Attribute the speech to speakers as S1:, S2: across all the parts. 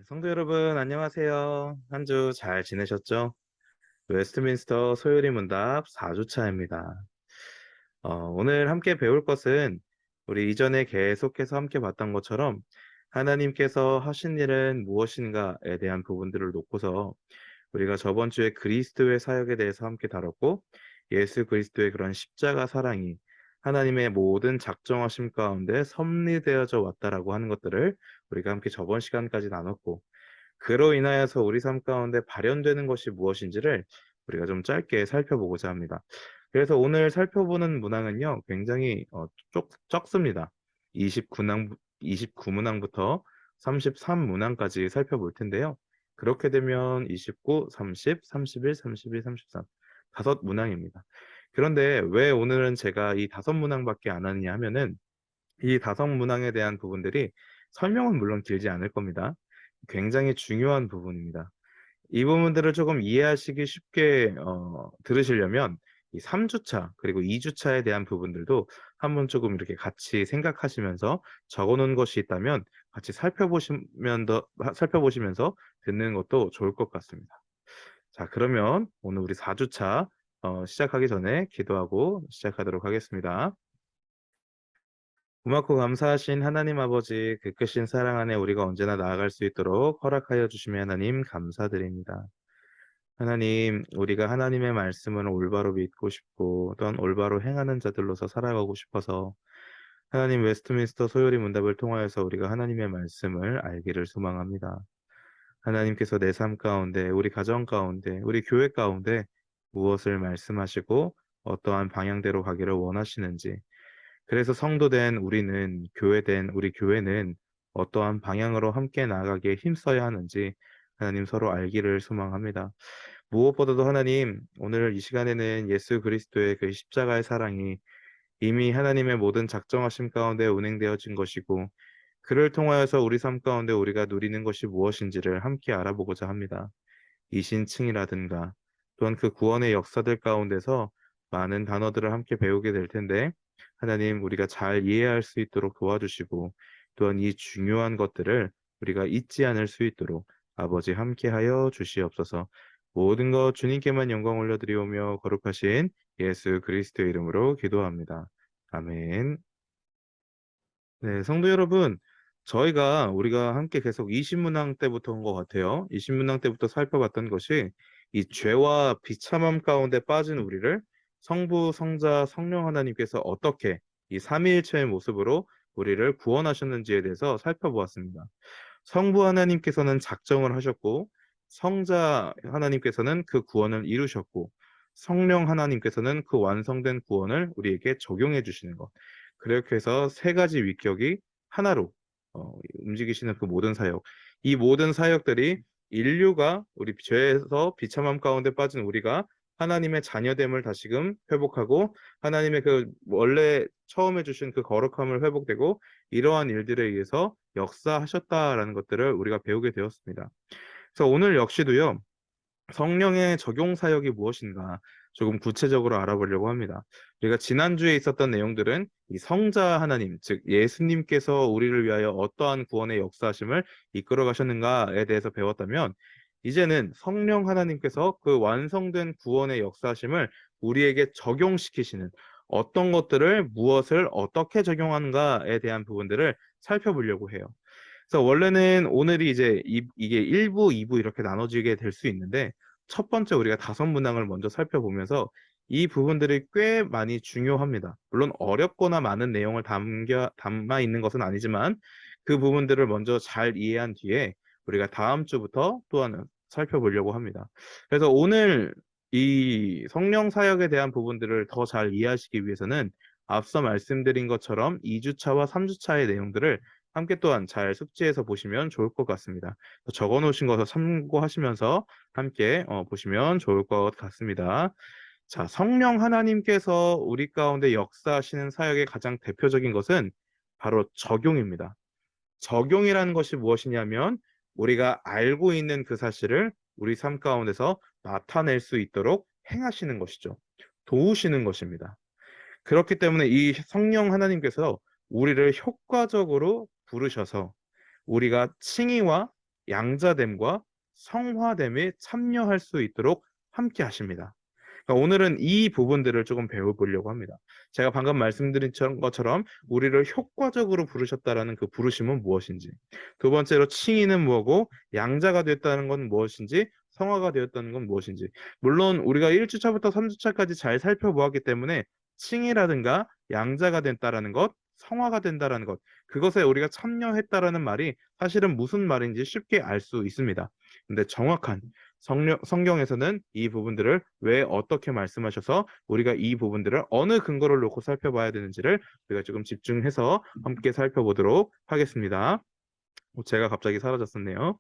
S1: 성도 여러분, 안녕하세요. 한 주 잘 지내셨죠? 웨스트민스터 소요리 문답 4주차입니다. 오늘 함께 배울 것은 우리 이전에 계속해서 함께 봤던 것처럼 하나님께서 하신 일은 무엇인가에 대한 부분들을 놓고서 우리가 저번 주에 그리스도의 사역에 대해서 함께 다뤘고 예수 그리스도의 그런 십자가 사랑이 하나님의 모든 작정하심 가운데 섭리되어져 왔다라고 하는 것들을 우리가 함께 저번 시간까지 나눴고 그로 인하여서 우리 삶 가운데 발현되는 것이 무엇인지를 우리가 좀 짧게 살펴보고자 합니다. 그래서 오늘 살펴보는 문항은요, 굉장히 적습니다. 29문항부터 33문항까지 살펴볼 텐데요. 그렇게 되면 29, 30, 31, 32, 33 다섯 문항입니다. 그런데 왜 오늘은 제가 이 다섯 문항밖에 안 하느냐 하면은 이 다섯 문항에 대한 부분들이 설명은 물론 길지 않을 겁니다. 굉장히 중요한 부분입니다. 이 부분들을 조금 이해하시기 쉽게 들으시려면 이 3주차 그리고 2주차에 대한 부분들도 한번 조금 이렇게 같이 생각하시면서 적어놓은 것이 있다면 같이 살펴보시면서 듣는 것도 좋을 것 같습니다. 자, 그러면 오늘 우리 4주차 시작하기 전에 기도하고 시작하도록 하겠습니다. 고맙고 감사하신 하나님 아버지, 그 크신 사랑 안에 우리가 언제나 나아갈 수 있도록 허락하여 주시며 하나님 감사드립니다. 하나님, 우리가 하나님의 말씀을 올바로 믿고 싶고 또한 올바로 행하는 자들로서 살아가고 싶어서 하나님 웨스트민스터 소요리 문답을 통하여서 우리가 하나님의 말씀을 알기를 소망합니다. 하나님께서 내 삶 가운데, 우리 가정 가운데, 우리 교회 가운데 무엇을 말씀하시고 어떠한 방향대로 가기를 원하시는지 그래서 성도된 우리는 교회된 우리 교회는 어떠한 방향으로 함께 나아가기에 힘써야 하는지 하나님 서로 알기를 소망합니다. 무엇보다도 하나님 오늘 이 시간에는 예수 그리스도의 그 십자가의 사랑이 이미 하나님의 모든 작정하심 가운데 운행되어진 것이고 그를 통하여서 우리 삶 가운데 우리가 누리는 것이 무엇인지를 함께 알아보고자 합니다. 이신층이라든가 또한 그 구원의 역사들 가운데서 많은 단어들을 함께 배우게 될 텐데 하나님 우리가 잘 이해할 수 있도록 도와주시고 또한 이 중요한 것들을 우리가 잊지 않을 수 있도록 아버지 함께하여 주시옵소서. 모든 것 주님께만 영광 올려드리오며 거룩하신 예수 그리스도의 이름으로 기도합니다. 아멘. 네, 성도 여러분, 우리가 함께 계속 20문항 때부터 온 것 같아요. 20문항 때부터 살펴봤던 것이 이 죄와 비참함 가운데 빠진 우리를 성부, 성자, 성령 하나님께서 어떻게 이 삼위일체의 모습으로 우리를 구원하셨는지에 대해서 살펴보았습니다. 성부 하나님께서는 작정을 하셨고, 성자 하나님께서는 그 구원을 이루셨고, 성령 하나님께서는 그 완성된 구원을 우리에게 적용해 주시는 것. 그렇게 해서 세 가지 위격이 하나로 움직이시는 그 모든 사역. 이 모든 사역들이 인류가 우리 죄에서 비참함 가운데 빠진 우리가 하나님의 자녀됨을 다시금 회복하고 하나님의 그 원래 처음에 주신 그 거룩함을 회복되고 이러한 일들에 의해서 역사하셨다라는 것들을 우리가 배우게 되었습니다. 그래서 오늘 역시도요. 성령의 적용 사역이 무엇인가 조금 구체적으로 알아보려고 합니다. 우리가 지난주에 있었던 내용들은 이 성자 하나님, 즉 예수님께서 우리를 위하여 어떠한 구원의 역사하심을 이끌어 가셨는가에 대해서 배웠다면 이제는 성령 하나님께서 그 완성된 구원의 역사하심을 우리에게 적용시키시는 어떤 것들을 무엇을 어떻게 적용하는가에 대한 부분들을 살펴보려고 해요. 그래서 원래는 오늘이 이제 이게 1부, 2부 이렇게 나눠지게 될 수 있는데 첫 번째 우리가 다섯 문항을 먼저 살펴보면서 이 부분들이 꽤 많이 중요합니다. 물론 어렵거나 많은 내용을 담아 있는 것은 아니지만 그 부분들을 먼저 잘 이해한 뒤에 우리가 다음 주부터 또한 살펴보려고 합니다. 그래서 오늘 이 성령 사역에 대한 부분들을 더 잘 이해하시기 위해서는 앞서 말씀드린 것처럼 2주차와 3주차의 내용들을 함께 또한 잘 숙지해서 보시면 좋을 것 같습니다. 적어 놓으신 것을 참고하시면서 함께 보시면 좋을 것 같습니다. 자, 성령 하나님께서 우리 가운데 역사하시는 사역의 가장 대표적인 것은 바로 적용입니다. 적용이라는 것이 무엇이냐면 우리가 알고 있는 그 사실을 우리 삶 가운데서 나타낼 수 있도록 행하시는 것이죠. 도우시는 것입니다. 그렇기 때문에 이 성령 하나님께서 우리를 효과적으로 부르셔서 우리가 칭의와 양자됨과 성화됨에 참여할 수 있도록 함께 하십니다. 그러니까 오늘은 이 부분들을 조금 배워보려고 합니다. 제가 방금 말씀드린 것처럼 우리를 효과적으로 부르셨다라는 그 부르심은 무엇인지, 두 번째로 칭의는 뭐고 양자가 되었다는 건 무엇인지, 성화가 되었다는 건 무엇인지. 물론 우리가 1주차부터 3주차까지 잘 살펴보았기 때문에 칭의라든가 양자가 됐다라는 것, 성화가 된다라는 것, 그것에 우리가 참여했다라는 말이 사실은 무슨 말인지 쉽게 알 수 있습니다. 근데 정확한 성경에서는 이 부분들을 왜 어떻게 말씀하셔서 우리가 이 부분들을 어느 근거를 놓고 살펴봐야 되는지를 우리가 조금 집중해서 함께 살펴보도록 하겠습니다. 제가 갑자기 사라졌었네요.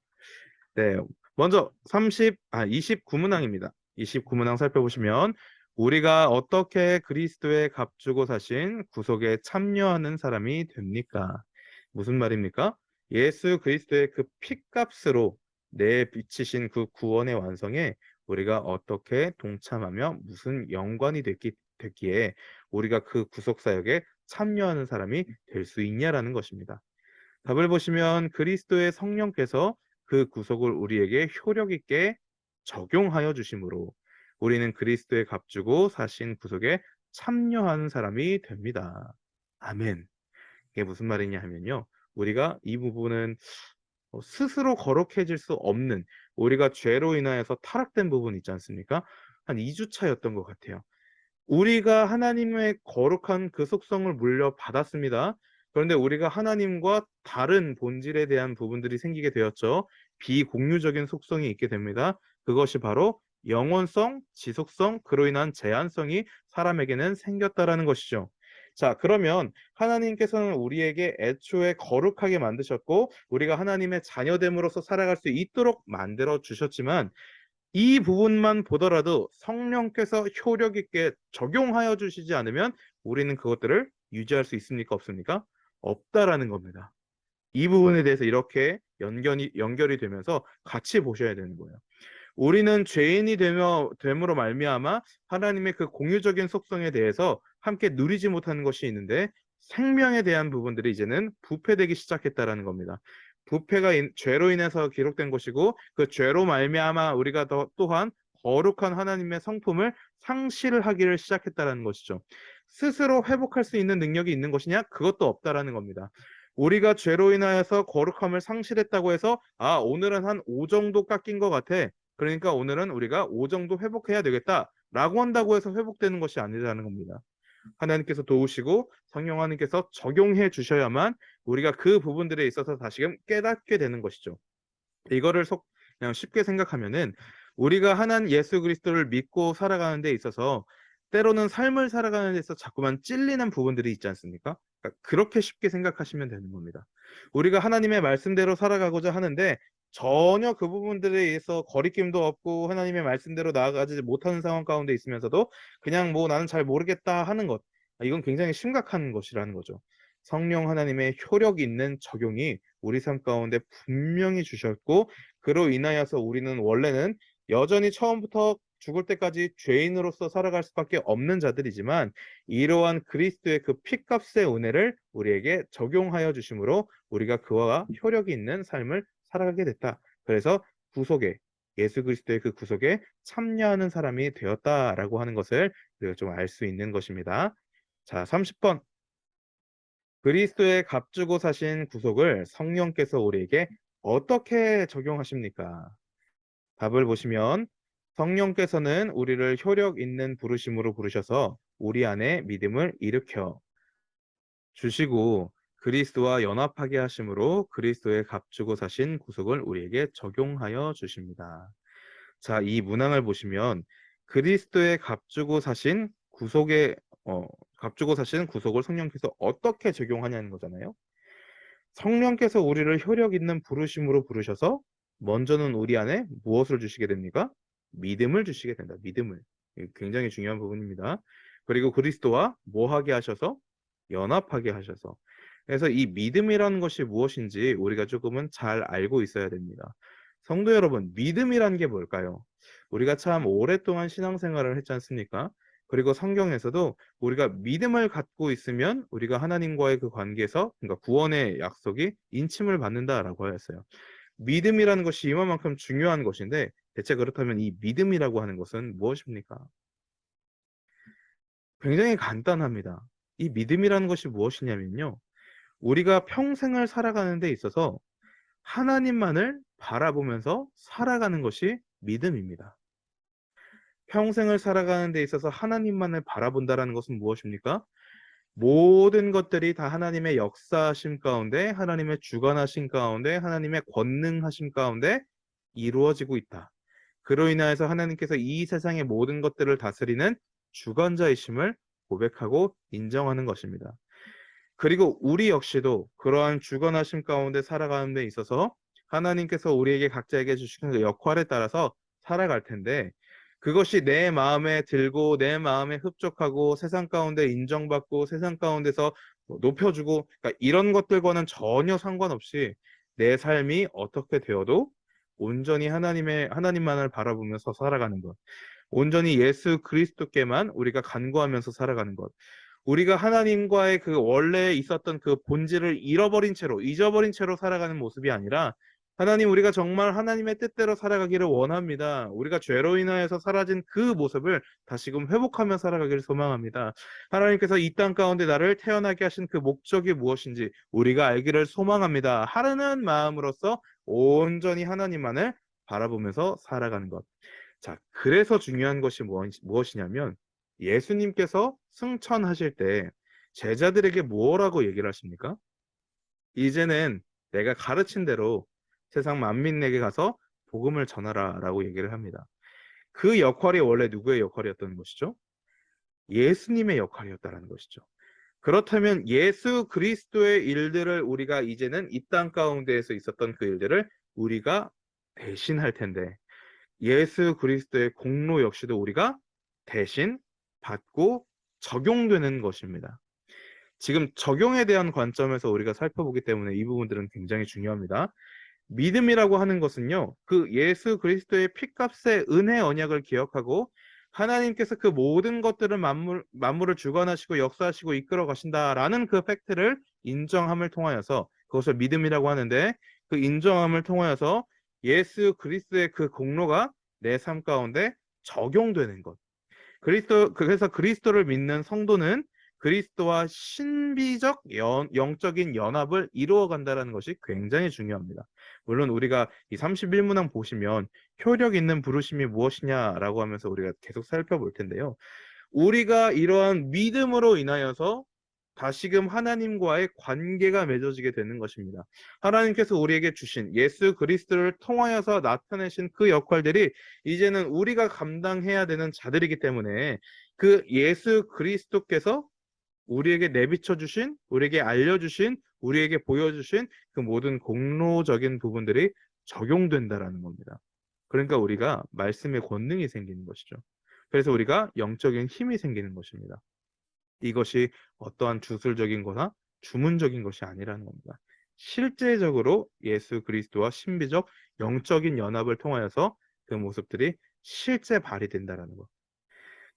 S1: 네, 먼저 29문항입니다. 29문항 살펴보시면 우리가 어떻게 그리스도의 값주고 사신 구속에 참여하는 사람이 됩니까? 무슨 말입니까? 예수 그리스도의 그 피값으로 내 비치신 그 구원의 완성에 우리가 어떻게 동참하며 무슨 연관이 됐기에 우리가 그 구속 사역에 참여하는 사람이 될 수 있냐라는 것입니다. 답을 보시면 그리스도의 성령께서 그 구속을 우리에게 효력 있게 적용하여 주심으로 우리는 그리스도의 값주고 사신 구속에 참여하는 사람이 됩니다. 아멘. 이게 무슨 말이냐 하면요. 우리가 이 부분은 스스로 거룩해질 수 없는, 우리가 죄로 인하여서 타락된 부분 있지 않습니까? 한 2주 차였던 것 같아요. 우리가 하나님의 거룩한 그 속성을 물려받았습니다. 그런데 우리가 하나님과 다른 본질에 대한 부분들이 생기게 되었죠. 비공유적인 속성이 있게 됩니다. 그것이 바로 영원성, 지속성, 그로 인한 제한성이 사람에게는 생겼다라는 것이죠. 자, 그러면 하나님께서는 우리에게 애초에 거룩하게 만드셨고 우리가 하나님의 자녀됨으로서 살아갈 수 있도록 만들어 주셨지만 이 부분만 보더라도 성령께서 효력 있게 적용하여 주시지 않으면 우리는 그것들을 유지할 수 있습니까? 없습니까? 없다라는 겁니다. 이 부분에 대해서 이렇게 연결이 되면서 같이 보셔야 되는 거예요. 우리는 죄인이 됨으로 말미암아 하나님의 그 공유적인 속성에 대해서 함께 누리지 못하는 것이 있는데 생명에 대한 부분들이 이제는 부패되기 시작했다라는 겁니다. 부패가 죄로 인해서 기록된 것이고 그 죄로 말미암아 우리가 또한 거룩한 하나님의 성품을 상실하기를 시작했다라는 것이죠. 스스로 회복할 수 있는 능력이 있는 것이냐? 그것도 없다라는 겁니다. 우리가 죄로 인하여서 거룩함을 상실했다고 해서 오늘은 한 5 정도 깎인 것 같아. 그러니까 오늘은 우리가 5 정도 회복해야 되겠다라고 한다고 해서 회복되는 것이 아니라는 겁니다. 하나님께서 도우시고 성령 하나님께서 적용해 주셔야만 우리가 그 부분들에 있어서 다시금 깨닫게 되는 것이죠. 이거를 그냥 쉽게 생각하면은 우리가 하나님 예수 그리스도를 믿고 살아가는 데 있어서 때로는 삶을 살아가는 데 있어서 자꾸만 찔리는 부분들이 있지 않습니까? 그러니까 그렇게 쉽게 생각하시면 되는 겁니다. 우리가 하나님의 말씀대로 살아가고자 하는데 전혀 그 부분들에 의해서 거리낌도 없고 하나님의 말씀대로 나아가지 못하는 상황 가운데 있으면서도 그냥 뭐 나는 잘 모르겠다 하는 것. 이건 굉장히 심각한 것이라는 거죠. 성령 하나님의 효력 있는 적용이 우리 삶 가운데 분명히 주셨고 그로 인하여서 우리는 원래는 여전히 처음부터 죽을 때까지 죄인으로서 살아갈 수밖에 없는 자들이지만 이러한 그리스도의 그 피값의 은혜를 우리에게 적용하여 주심으로 우리가 그와 효력이 있는 삶을 살아가게 됐다. 그래서 구속에 예수 그리스도의 그 구속에 참여하는 사람이 되었다라고 하는 것을 우리가 좀 알 수 있는 것입니다. 자, 30번. 그리스도의 값주고 사신 구속을 성령께서 우리에게 어떻게 적용하십니까? 답을 보시면 성령께서는 우리를 효력 있는 부르심으로 부르셔서 우리 안에 믿음을 일으켜 주시고 그리스도와 연합하게 하심으로 그리스도의 값주고 사신 구속을 우리에게 적용하여 주십니다. 자, 이 문항을 보시면 그리스도의 값주고 사신 구속의 값주고 사신 구속을 성령께서 어떻게 적용하냐는 거잖아요. 성령께서 우리를 효력 있는 부르심으로 부르셔서 먼저는 우리 안에 무엇을 주시게 됩니까? 믿음을 주시게 된다. 믿음을. 굉장히 중요한 부분입니다. 그리고 그리스도와 뭐 하게 하셔서? 연합하게 하셔서. 그래서 이 믿음이라는 것이 무엇인지 우리가 조금은 잘 알고 있어야 됩니다. 성도 여러분, 믿음이라는 게 뭘까요? 우리가 참 오랫동안 신앙생활을 했지 않습니까? 그리고 성경에서도 우리가 믿음을 갖고 있으면 우리가 하나님과의 그 관계에서 그러니까 구원의 약속이 인침을 받는다라고 하였어요. 믿음이라는 것이 이만큼 중요한 것인데 대체 그렇다면 이 믿음이라고 하는 것은 무엇입니까? 굉장히 간단합니다. 이 믿음이라는 것이 무엇이냐면요. 우리가 평생을 살아가는 데 있어서 하나님만을 바라보면서 살아가는 것이 믿음입니다. 평생을 살아가는 데 있어서 하나님만을 바라본다라는 것은 무엇입니까? 모든 것들이 다 하나님의 역사하심 가운데, 하나님의 주관하심 가운데, 하나님의 권능하심 가운데 이루어지고 있다. 그로 인하여서 하나님께서 이 세상의 모든 것들을 다스리는 주관자이심을 고백하고 인정하는 것입니다. 그리고 우리 역시도 그러한 주관하심 가운데 살아가는 데 있어서 하나님께서 우리에게 각자에게 주시는 그 역할에 따라서 살아갈 텐데 그것이 내 마음에 들고 내 마음에 흡족하고 세상 가운데 인정받고 세상 가운데서 뭐 높여주고 그러니까 이런 것들과는 전혀 상관없이 내 삶이 어떻게 되어도 온전히 하나님만을 바라보면서 살아가는 것. 온전히 예수 그리스도께만 우리가 간구하면서 살아가는 것. 우리가 하나님과의 그 원래 있었던 그 본질을 잃어버린 채로, 잊어버린 채로 살아가는 모습이 아니라 하나님, 우리가 정말 하나님의 뜻대로 살아가기를 원합니다. 우리가 죄로 인하여서 사라진 그 모습을 다시금 회복하며 살아가기를 소망합니다. 하나님께서 이 땅 가운데 나를 태어나게 하신 그 목적이 무엇인지 우리가 알기를 소망합니다. 하루는 마음으로써 온전히 하나님만을 바라보면서 살아가는 것. 자, 그래서 중요한 것이 무엇이냐면 예수님께서 승천하실 때 제자들에게 뭐라고 얘기를 하십니까? 이제는 내가 가르친 대로 세상 만민에게 가서 복음을 전하라라고 얘기를 합니다. 그 역할이 원래 누구의 역할이었던 것이죠? 예수님의 역할이었다라는 것이죠. 그렇다면 예수 그리스도의 일들을 우리가 이제는 이 땅 가운데에서 있었던 그 일들을 우리가 대신할 텐데 예수 그리스도의 공로 역시도 우리가 대신 받고 적용되는 것입니다. 지금 적용에 대한 관점에서 우리가 살펴보기 때문에 이 부분들은 굉장히 중요합니다. 믿음이라고 하는 것은요, 그 예수 그리스도의 피값의 은혜 언약을 기억하고 하나님께서 그 모든 것들을 만물을 주관하시고 역사하시고 이끌어 가신다라는 그 팩트를 인정함을 통하여서 그것을 믿음이라고 하는데 그 인정함을 통하여서 예수 그리스도의 그 공로가 내 삶 가운데 적용되는 것. 그래서 그리스도를 믿는 성도는 그리스도와 신비적 영적인 연합을 이루어 간다는 것이 굉장히 중요합니다. 물론 우리가 이 31문항 보시면 효력 있는 부르심이 무엇이냐라고 하면서 우리가 계속 살펴볼 텐데요. 우리가 이러한 믿음으로 인하여서 다시금 하나님과의 관계가 맺어지게 되는 것입니다. 하나님께서 우리에게 주신 예수 그리스도를 통하여서 나타내신 그 역할들이 이제는 우리가 감당해야 되는 자들이기 때문에 그 예수 그리스도께서 우리에게 내비쳐 주신, 우리에게 알려주신, 우리에게 보여주신 그 모든 공로적인 부분들이 적용된다라는 겁니다. 그러니까 우리가 말씀의 권능이 생기는 것이죠. 그래서 우리가 영적인 힘이 생기는 것입니다. 이것이 어떠한 주술적인 거나 주문적인 것이 아니라는 겁니다. 실제적으로 예수 그리스도와 신비적 영적인 연합을 통하여서 그 모습들이 실제 발휘된다라는 것.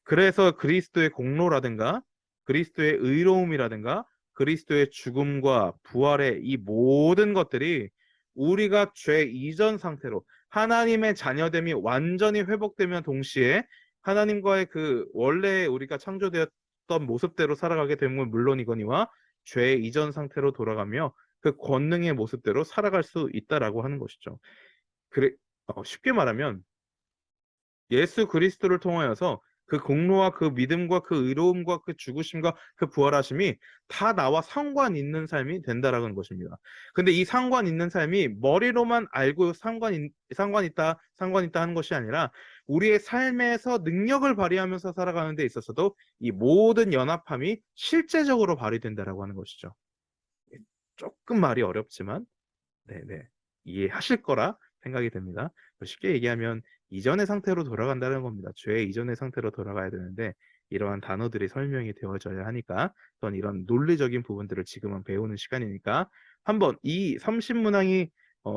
S1: 그래서 그리스도의 공로라든가 그리스도의 의로움이라든가 그리스도의 죽음과 부활의 이 모든 것들이 우리가 죄 이전 상태로 하나님의 자녀됨이 완전히 회복되면 동시에 하나님과의 그 원래 우리가 창조되었던 모습대로 살아가게 되면 물론이거니와 죄 이전 상태로 돌아가며 그 권능의 모습대로 살아갈 수 있다라고 하는 것이죠. 그래, 쉽게 말하면 예수 그리스도를 통하여서 그 공로와 그 믿음과 그 의로움과 그 죽으심과 그 부활하심이 다 나와 상관 있는 삶이 된다라는 것입니다. 근데 이 상관 있는 삶이 머리로만 알고 상관 있다 하는 것이 아니라 우리의 삶에서 능력을 발휘하면서 살아가는 데 있어서도 이 모든 연합함이 실제적으로 발휘된다라고 하는 것이죠. 조금 말이 어렵지만 네네. 이해하실 거라 생각이 됩니다. 쉽게 얘기하면 이전의 상태로 돌아간다는 겁니다. 죄 이전의 상태로 돌아가야 되는데 이러한 단어들이 설명이 되어져야 하니까 전 이런 논리적인 부분들을 지금은 배우는 시간이니까 한번 이 30문항이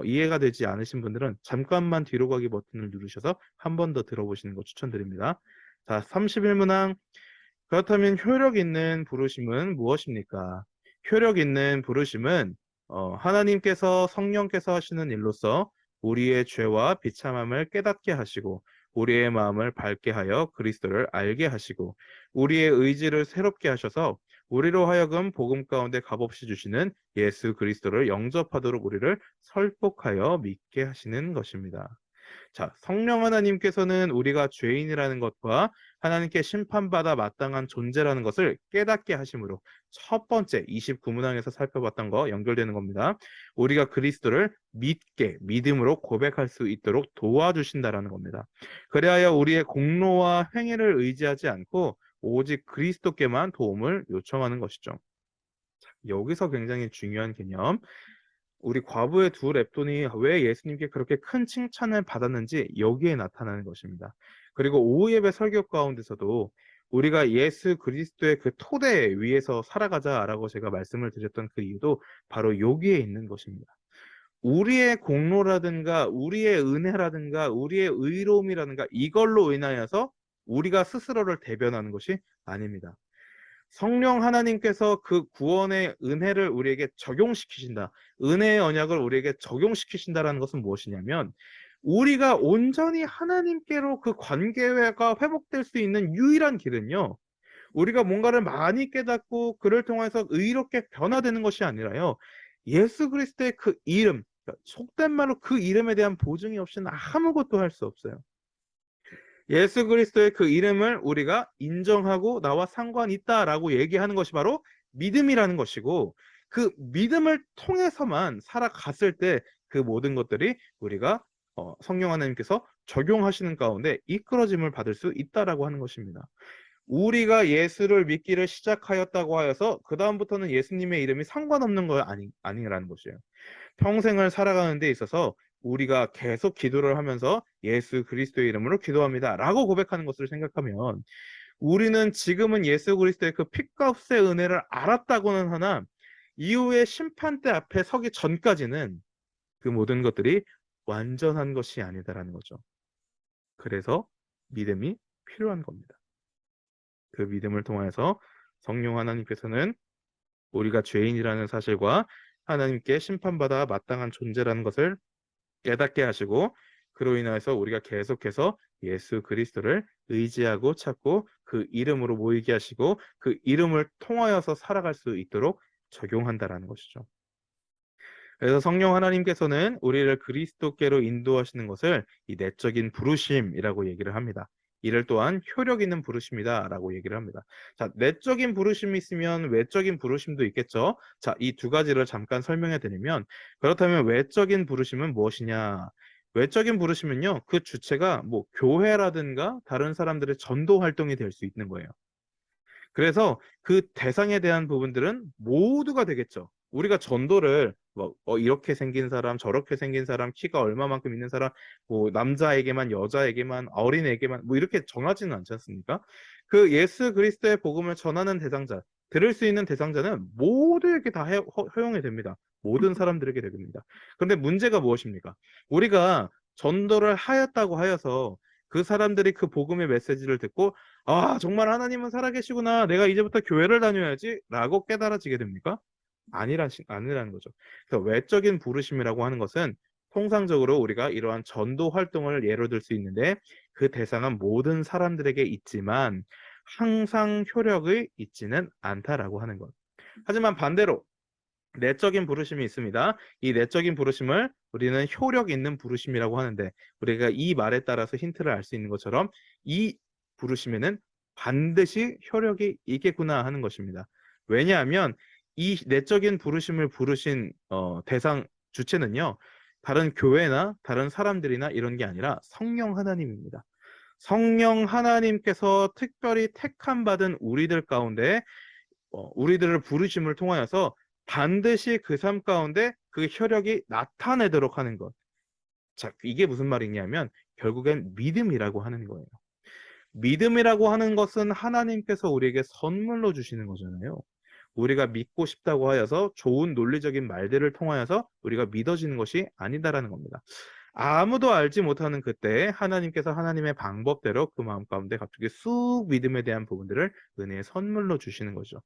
S1: 이해가 되지 않으신 분들은 잠깐만 뒤로 가기 버튼을 누르셔서 한 번 더 들어보시는 거 추천드립니다. 자, 31문항. 그렇다면 효력 있는 부르심은 무엇입니까? 효력 있는 부르심은 하나님께서 성령께서 하시는 일로서 우리의 죄와 비참함을 깨닫게 하시고 우리의 마음을 밝게 하여 그리스도를 알게 하시고 우리의 의지를 새롭게 하셔서 우리로 하여금 복음 가운데 값없이 주시는 예수 그리스도를 영접하도록 우리를 설득하여 믿게 하시는 것입니다. 자, 성령 하나님께서는 우리가 죄인이라는 것과 하나님께 심판받아 마땅한 존재라는 것을 깨닫게 하심으로 첫 번째 29문항에서 살펴봤던 거 연결되는 겁니다. 우리가 그리스도를 믿음으로 고백할 수 있도록 도와주신다라는 겁니다. 그리하여 우리의 공로와 행위를 의지하지 않고 오직 그리스도께만 도움을 요청하는 것이죠. 여기서 굉장히 중요한 개념. 우리 과부의 두 랩돈이 왜 예수님께 그렇게 큰 칭찬을 받았는지 여기에 나타나는 것입니다. 그리고 오후 예배 설교 가운데서도 우리가 예수 그리스도의 그 토대 위에서 살아가자라고 제가 말씀을 드렸던 그 이유도 바로 여기에 있는 것입니다. 우리의 공로라든가 우리의 은혜라든가 우리의 의로움이라든가 이걸로 인하여서 우리가 스스로를 대변하는 것이 아닙니다. 성령 하나님께서 그 구원의 은혜를 우리에게 적용시키신다. 은혜의 언약을 우리에게 적용시키신다라는 것은 무엇이냐면 우리가 온전히 하나님께로 그 관계가 회복될 수 있는 유일한 길은요. 우리가 뭔가를 많이 깨닫고 그를 통해서 의롭게 변화되는 것이 아니라요. 예수 그리스도의 그 이름, 그러니까 속된 말로 그 이름에 대한 보증이 없이는 아무것도 할 수 없어요. 예수 그리스도의 그 이름을 우리가 인정하고 나와 상관 있다라고 얘기하는 것이 바로 믿음이라는 것이고 그 믿음을 통해서만 살아갔을 때 그 모든 것들이 우리가 성령 하나님께서 적용하시는 가운데 이끌어짐을 받을 수 있다라고 하는 것입니다. 우리가 예수를 믿기를 시작하였다고 하여서 그 다음부터는 예수님의 이름이 상관없는 거 아니라는 것이에요. 평생을 살아가는 데 있어서 우리가 계속 기도를 하면서 예수 그리스도의 이름으로 기도합니다 라고 고백하는 것을 생각하면 우리는 지금은 예수 그리스도의 그 핏값의 은혜를 알았다고는 하나 이후에 심판대 앞에 서기 전까지는 그 모든 것들이 완전한 것이 아니다라는 거죠. 그래서 믿음이 필요한 겁니다. 그 믿음을 통해서 성령 하나님께서는 우리가 죄인이라는 사실과 하나님께 심판받아 마땅한 존재라는 것을 깨닫게 하시고 그로 인해서 우리가 계속해서 예수 그리스도를 의지하고 찾고 그 이름으로 모이게 하시고 그 이름을 통하여서 살아갈 수 있도록 적용한다라는 것이죠. 그래서 성령 하나님께서는 우리를 그리스도께로 인도하시는 것을 이 내적인 부르심이라고 얘기를 합니다. 이를 또한 효력 있는 부르심이다라고 얘기를 합니다. 자, 내적인 부르심이 있으면 외적인 부르심도 있겠죠. 자, 이 두 가지를 잠깐 설명해 드리면 그렇다면 외적인 부르심은 무엇이냐? 외적인 부르심은요, 그 주체가 뭐 교회라든가 다른 사람들의 전도 활동이 될 수 있는 거예요. 그래서 그 대상에 대한 부분들은 모두가 되겠죠. 우리가 전도를 이렇게 생긴 사람, 저렇게 생긴 사람, 키가 얼마만큼 있는 사람, 뭐 남자에게만, 여자에게만, 어린애에게만 뭐 이렇게 정하지는 않지 않습니까? 그 예수 그리스도의 복음을 전하는 대상자, 들을 수 있는 대상자는 모두에게 다 허용이 됩니다. 모든 사람들에게 됩니다. 그런데 문제가 무엇입니까? 우리가 전도를 하였다고 하여서 그 사람들이 그 복음의 메시지를 듣고 아, 정말 하나님은 살아계시구나. 내가 이제부터 교회를 다녀야지. 라고 깨달아지게 됩니까? 아니라는 거죠. 그래서 외적인 부르심이라고 하는 것은 통상적으로 우리가 이러한 전도 활동을 예로 들 수 있는데 그 대상은 모든 사람들에게 있지만 항상 효력이 있지는 않다라고 하는 것. 하지만 반대로 내적인 부르심이 있습니다. 이 내적인 부르심을 우리는 효력 있는 부르심이라고 하는데 우리가 이 말에 따라서 힌트를 알 수 있는 것처럼 이 부르심에는 반드시 효력이 있겠구나 하는 것입니다. 왜냐하면 이 내적인 부르심을 부르신 대상 주체는요. 다른 교회나 다른 사람들이나 이런 게 아니라 성령 하나님입니다. 성령 하나님께서 특별히 택함 받은 우리들 가운데 우리들을 부르심을 통하여서 반드시 그 삶 가운데 그 효력이 나타내도록 하는 것. 자, 이게 무슨 말이냐면 결국엔 믿음이라고 하는 거예요. 믿음이라고 하는 것은 하나님께서 우리에게 선물로 주시는 거잖아요. 우리가 믿고 싶다고 하여서 좋은 논리적인 말들을 통하여서 우리가 믿어지는 것이 아니다라는 겁니다. 아무도 알지 못하는 그때 하나님께서 하나님의 방법대로 그 마음 가운데 갑자기 쑥 믿음에 대한 부분들을 은혜의 선물로 주시는 거죠.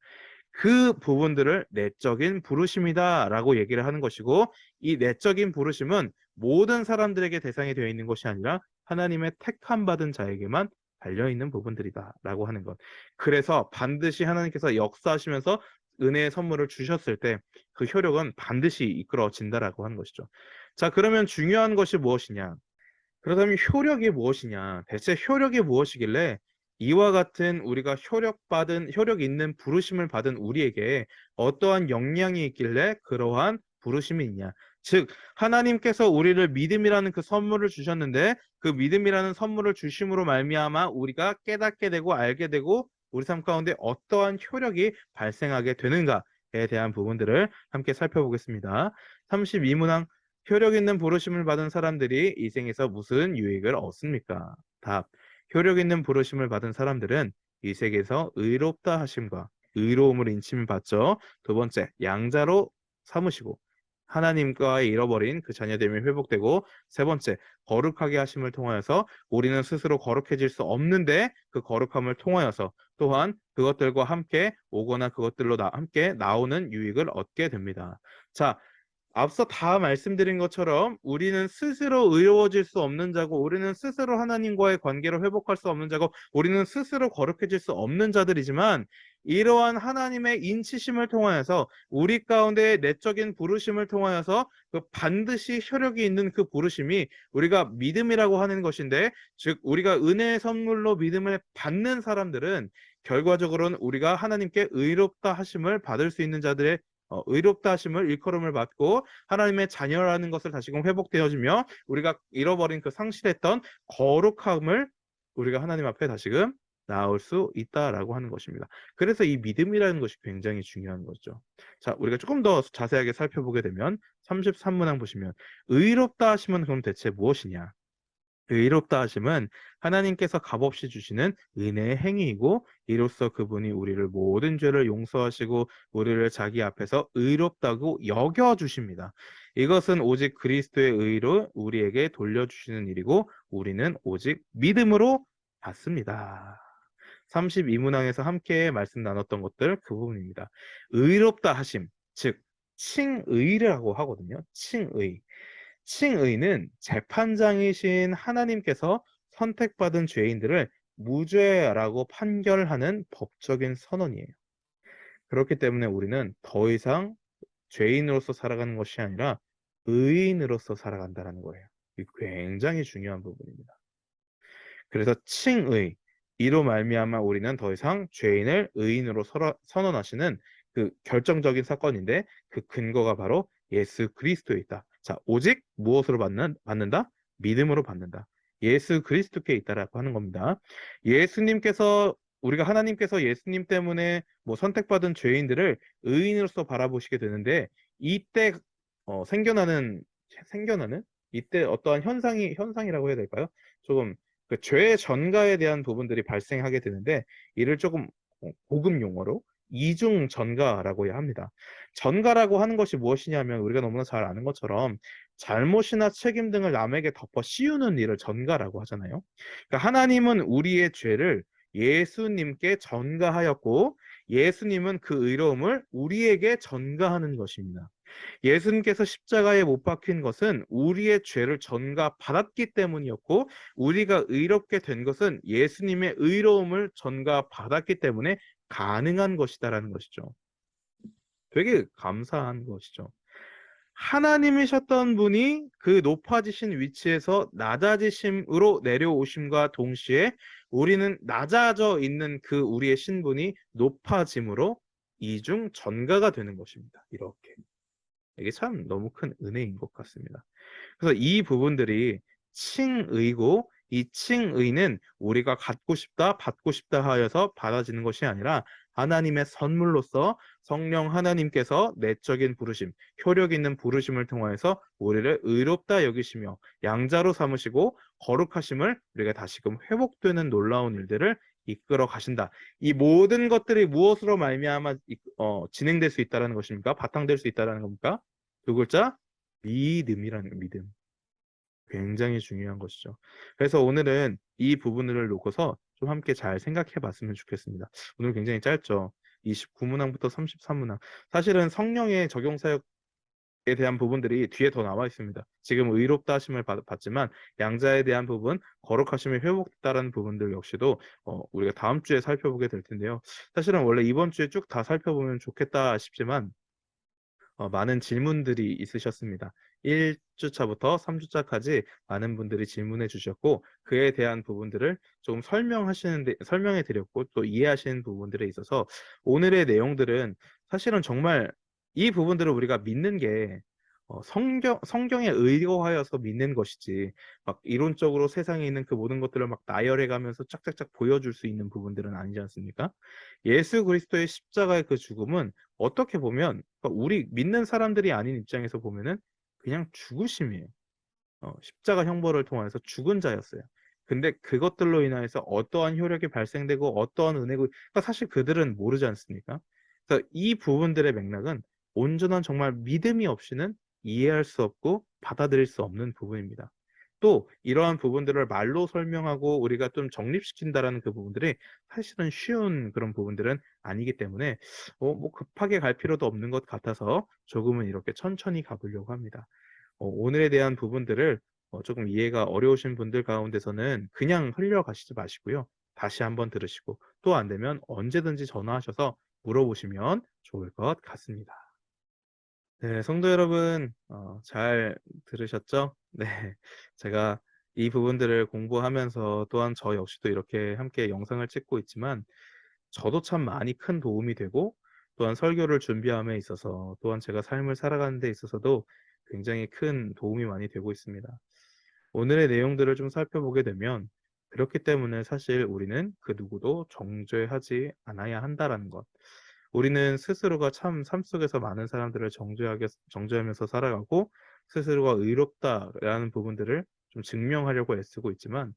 S1: 그 부분들을 내적인 부르심이다라고 얘기를 하는 것이고, 이 내적인 부르심은 모든 사람들에게 대상이 되어 있는 것이 아니라 하나님의 택함 받은 자에게만 달려 있는 부분들이다라고 하는 것. 그래서 반드시 하나님께서 역사하시면서 은혜의 선물을 주셨을 때 그 효력은 반드시 이끌어진다라고 하는 것이죠. 자, 그러면 중요한 것이 무엇이냐? 그렇다면 효력이 무엇이냐? 대체 효력이 무엇이길래 이와 같은 우리가 효력 있는 부르심을 받은 우리에게 어떠한 역량이 있길래 그러한 부르심이 있냐? 즉, 하나님께서 우리를 믿음이라는 그 선물을 주셨는데 그 믿음이라는 선물을 주심으로 말미암아 우리가 깨닫게 되고 알게 되고 우리 삶 가운데 어떠한 효력이 발생하게 되는가에 대한 부분들을 함께 살펴보겠습니다. 32문항 효력 있는 부르심을 받은 사람들이 이 생에서 무슨 유익을 얻습니까? 답. 효력 있는 부르심을 받은 사람들은 이 세계에서 의롭다 하심과 의로움을 인침을 받죠. 두 번째, 양자로 삼으시고 하나님과의 잃어버린 그 자녀됨이 회복되고, 세 번째, 거룩하게 하심을 통하여서 우리는 스스로 거룩해질 수 없는데 그 거룩함을 통하여서 또한 그것들과 함께 오거나 그것들로 함께 나오는 유익을 얻게 됩니다. 자, 앞서 다 말씀드린 것처럼 우리는 스스로 의로워질 수 없는 자고, 우리는 스스로 하나님과의 관계를 회복할 수 없는 자고, 우리는 스스로 거룩해질 수 없는 자들이지만, 이러한 하나님의 인치심을 통하여서 우리 가운데 내적인 부르심을 통하여서 그 반드시 효력이 있는 그 부르심이 우리가 믿음이라고 하는 것인데, 즉 우리가 은혜의 선물로 믿음을 받는 사람들은 결과적으로는 우리가 하나님께 의롭다 하심을 받을 수 있는 자들의 의롭다 하심을 일컬음을 받고 하나님의 자녀라는 것을 다시금 회복되어지며 우리가 잃어버린 그 상실했던 거룩함을 우리가 하나님 앞에 다시금 나올 수 있다라고 하는 것입니다. 그래서 이 믿음이라는 것이 굉장히 중요한 거죠. 자, 우리가 조금 더 자세하게 살펴보게 되면 33문항 보시면 의롭다 하심은 그럼 대체 무엇이냐? 의롭다 하심은 하나님께서 값없이 주시는 은혜의 행위이고, 이로써 그분이 우리를 모든 죄를 용서하시고 우리를 자기 앞에서 의롭다고 여겨 주십니다. 이것은 오직 그리스도의 의로 우리에게 돌려주시는 일이고 우리는 오직 믿음으로 받습니다. 32문항에서 함께 말씀 나눴던 것들 그 부분입니다. 의롭다 하심, 즉 칭의라고 하거든요. 칭의. 칭의는 재판장이신 하나님께서 선택받은 죄인들을 무죄라고 판결하는 법적인 선언이에요. 그렇기 때문에 우리는 더 이상 죄인으로서 살아가는 것이 아니라 의인으로서 살아간다는 거예요. 이 굉장히 중요한 부분입니다. 그래서 칭의, 이로 말미암아 우리는 더 이상 죄인을 의인으로 선언하시는 그 결정적인 사건인데, 그 근거가 바로 예수 그리스도에 있다. 자, 오직 무엇으로 받는다? 믿음으로 받는다. 예수 그리스도께 있다라고 하는 겁니다. 예수님께서 우리가 하나님께서 예수님 때문에 뭐 선택받은 죄인들을 의인으로서 바라보시게 되는데, 이때 생겨나는 이때 어떠한 현상이라고 해야 될까요? 조금 그 죄 전가에 대한 부분들이 발생하게 되는데, 이를 조금 고급 용어로 이중 전가라고 해야 합니다. 전가라고 하는 것이 무엇이냐면 우리가 너무나 잘 아는 것처럼 잘못이나 책임 등을 남에게 덮어 씌우는 일을 전가라고 하잖아요. 그러니까 하나님은 우리의 죄를 예수님께 전가하였고 예수님은 그 의로움을 우리에게 전가하는 것입니다. 예수님께서 십자가에 못 박힌 것은 우리의 죄를 전가받았기 때문이었고, 우리가 의롭게 된 것은 예수님의 의로움을 전가받았기 때문에 가능한 것이다라는 것이죠. 되게 감사한 것이죠. 하나님이셨던 분이 그 높아지신 위치에서 낮아지심으로 내려오심과 동시에 우리는 낮아져 있는 그 우리의 신분이 높아짐으로 이중 전가가 되는 것입니다. 이렇게. 이게 참 너무 큰 은혜인 것 같습니다. 그래서 이 부분들이 칭의고, 이 칭의는 우리가 갖고 싶다, 받고 싶다 하여서 받아지는 것이 아니라 하나님의 선물로서 성령 하나님께서 내적인 부르심, 효력 있는 부르심을 통하여서 우리를 의롭다 여기시며 양자로 삼으시고 거룩하심을 우리가 다시금 회복되는 놀라운 일들을 이끌어 가신다. 이 모든 것들이 무엇으로 말미암아 진행될 수 있다는 것입니까? 바탕될 수 있다는 겁니까? 두 글자 믿음이라는 거, 믿음. 굉장히 중요한 것이죠. 그래서 오늘은 이 부분을 놓고서 좀 함께 잘 생각해 봤으면 좋겠습니다. 오늘 굉장히 짧죠. 29문항부터 33문항. 사실은 성령의 적용 사역에 대한 부분들이 뒤에 더 나와 있습니다. 지금 의롭다 하심을 받지만 양자에 대한 부분, 거룩하심이 회복됐다라는 부분들 역시도 우리가 다음 주에 살펴보게 될 텐데요. 사실은 원래 이번 주에 쭉 다 살펴보면 좋겠다 싶지만 많은 질문들이 있으셨습니다. 1주차부터 3주차까지 많은 분들이 질문해 주셨고 그에 대한 부분들을 조금 설명해 드렸고 또 이해하시는 부분들에 있어서 오늘의 내용들은 사실은 정말 이 부분들을 우리가 믿는 게 성경에 의거하여서 믿는 것이지 막 이론적으로 세상에 있는 그 모든 것들을 막 나열해 가면서 짝짝짝 보여줄 수 있는 부분들은 아니지 않습니까? 예수 그리스도의 십자가의 그 죽음은 어떻게 보면 우리 믿는 사람들이 아닌 입장에서 보면은 그냥 죽으심이에요. 십자가 형벌을 통해서 죽은 자였어요. 근데 그것들로 인하여서 어떠한 효력이 발생되고 어떠한 은혜고 그러니까 사실 그들은 모르지 않습니까? 그래서 이 부분들의 맥락은 온전한 정말 믿음이 없이는 이해할 수 없고 받아들일 수 없는 부분입니다. 또 이러한 부분들을 말로 설명하고 우리가 좀 정립시킨다라는 그 부분들이 사실은 쉬운 그런 부분들은 아니기 때문에 뭐 급하게 갈 필요도 없는 것 같아서 조금은 이렇게 천천히 가보려고 합니다. 오늘에 대한 부분들을 조금 이해가 어려우신 분들 가운데서는 그냥 흘려가시지 마시고요. 다시 한번 들으시고 또 안 되면 언제든지 전화하셔서 물어보시면 좋을 것 같습니다. 네, 성도 여러분, 잘 들으셨죠? 네, 제가 이 부분들을 공부하면서 또한 저 역시도 이렇게 함께 영상을 찍고 있지만 저도 참 많이 큰 도움이 되고 또한 설교를 준비함에 있어서 또한 제가 삶을 살아가는 데 있어서도 굉장히 큰 도움이 많이 되고 있습니다. 오늘의 내용들을 좀 살펴보게 되면 그렇기 때문에 사실 우리는 그 누구도 정죄하지 않아야 한다라는 것. 우리는 스스로가 참 삶 속에서 많은 사람들을 정죄하면서 살아가고 스스로가 의롭다라는 부분들을 좀 증명하려고 애쓰고 있지만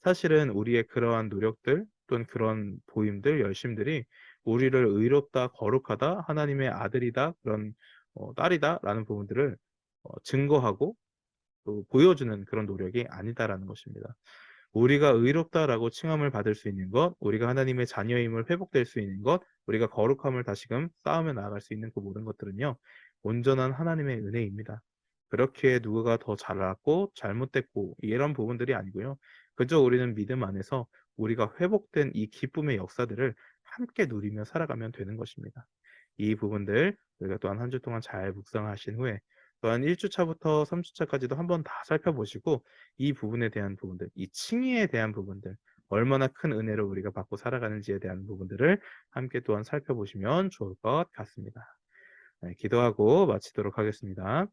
S1: 사실은 우리의 그러한 노력들 또는 그런 보임들, 열심들이 우리를 의롭다, 거룩하다, 하나님의 아들이다, 그런 딸이다라는 부분들을 증거하고 또 보여주는 그런 노력이 아니다라는 것입니다. 우리가 의롭다라고 칭함을 받을 수 있는 것, 우리가 하나님의 자녀임을 회복될 수 있는 것, 우리가 거룩함을 다시금 쌓으며 나아갈 수 있는 그 모든 것들은요, 온전한 하나님의 은혜입니다. 그렇게 누구가 더 잘났고 잘못됐고 이런 부분들이 아니고요. 그저 우리는 믿음 안에서 우리가 회복된 이 기쁨의 역사들을 함께 누리며 살아가면 되는 것입니다. 이 부분들 우리가 또한 한 주 동안 잘 묵상하신 후에 또한 1주차부터 3주차까지도 한번 다 살펴보시고 이 부분에 대한 부분들, 이 칭의에 대한 부분들, 얼마나 큰 은혜를 우리가 받고 살아가는지에 대한 부분들을 함께 또한 살펴보시면 좋을 것 같습니다. 네, 기도하고 마치도록 하겠습니다.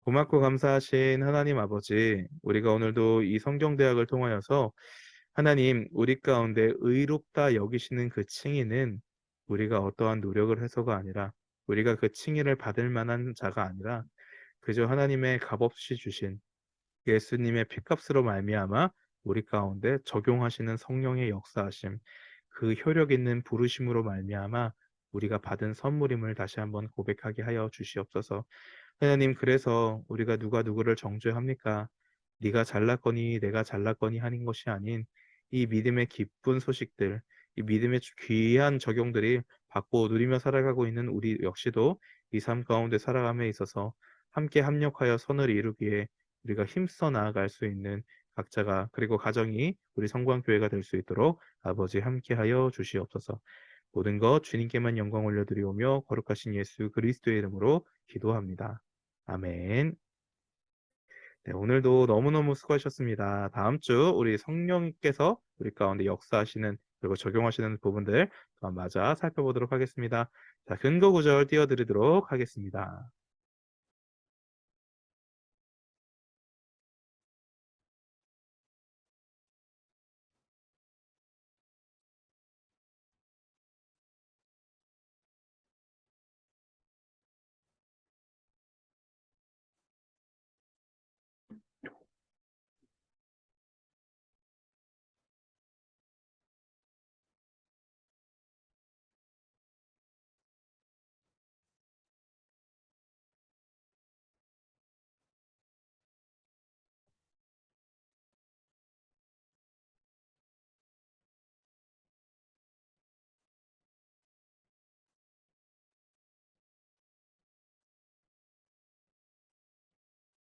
S1: 고맙고 감사하신 하나님 아버지, 우리가 오늘도 이 성경대학을 통하여서 하나님, 우리 가운데 의롭다 여기시는 그 칭의는 우리가 어떠한 노력을 해서가 아니라 우리가 그 칭의를 받을 만한 자가 아니라 그저 하나님의 값없이 주신 예수님의 피값으로 말미암아 우리 가운데 적용하시는 성령의 역사하심, 그 효력 있는 부르심으로 말미암아 우리가 받은 선물임을 다시 한번 고백하게 하여 주시옵소서. 하나님, 그래서 우리가 누가 누구를 정죄합니까? 네가 잘났거니 내가 잘났거니 하는 것이 아닌 이 믿음의 기쁜 소식들, 이 믿음의 귀한 적용들이 받고 누리며 살아가고 있는 우리 역시도 이 삶 가운데 살아감에 있어서 함께 합력하여 선을 이루기에 우리가 힘써 나아갈 수 있는 각자가 그리고 가정이 우리 성광교회가 될 수 있도록 아버지 함께하여 주시옵소서. 모든 것 주님께만 영광 올려드리오며 거룩하신 예수 그리스도의 이름으로 기도합니다. 아멘. 네, 오늘도 너무너무 수고하셨습니다. 다음 주 우리 성령께서 우리 가운데 역사하시는 그리고 적용하시는 부분들 또 맞아 살펴보도록 하겠습니다. 자, 근거 구절 띄워드리도록 하겠습니다.